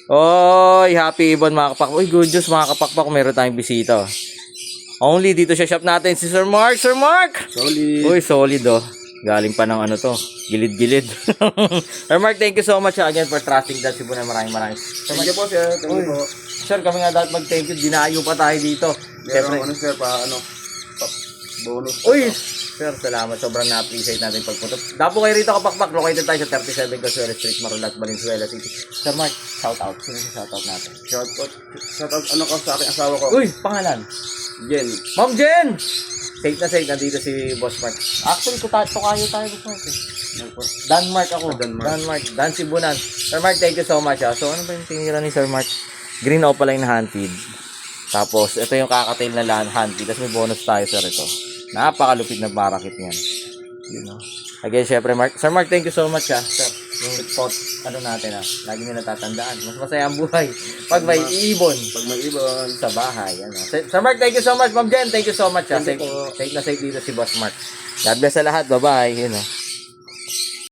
Oy, happy ibon mga kapakpak. Uy, good news mga kapakpak. Meron tayong bisita. Only dito sa shop natin si Sir Mark. Sir Mark! Solid. Uy, solid oh. Galing pa ng ano to. Gilid-gilid. Sir Mark, thank you so much again for trusting that Cebu na maraming. Thank you po, sir. Thank you po. Sir, kami nga dapat mag-thank you. Dinayo pa tayo dito. Meron ano, sir, bonus. Uy! Sir, salamat. Sobrang na-appreciate natin pagpunta. Dapo kayo rito kapakpak. Located tayo sa 37 Casuela Street, Marulat, Valenzuela City. Sir Mark, shout out. Sino si shout out natin? Shout out, ano ko sa aking asawa ko? Uy, pangalan? Jen. Ma'am Jen! Safe na safe. Nandito si Boss Mark. Actually, tukayo tayo, Boss Mark. Danmark ako. Danmark. Dan Sibunan. Sir Mark, thank you so much. So, ano ba yung tinira ni Sir Mark? Green opaline na hand feed. Tapos, ito yung kakatail na hand feed. Tapos may bonus tayo, sir, ito. Napakalupit na parakit niyan. You know. Again, syempre, Sir Mark, thank you so much, sir. Yung spot, ano natin, lagi nyo natatandaan. Mas masaya ang buhay. Pag may ibon. Pag may ibon. Sa bahay, Sir Mark, thank you so much. Ma'am Jen, thank you so much, Thank you po. Safe na safe dito si Boss Mark. God bless sa lahat. Bye-bye.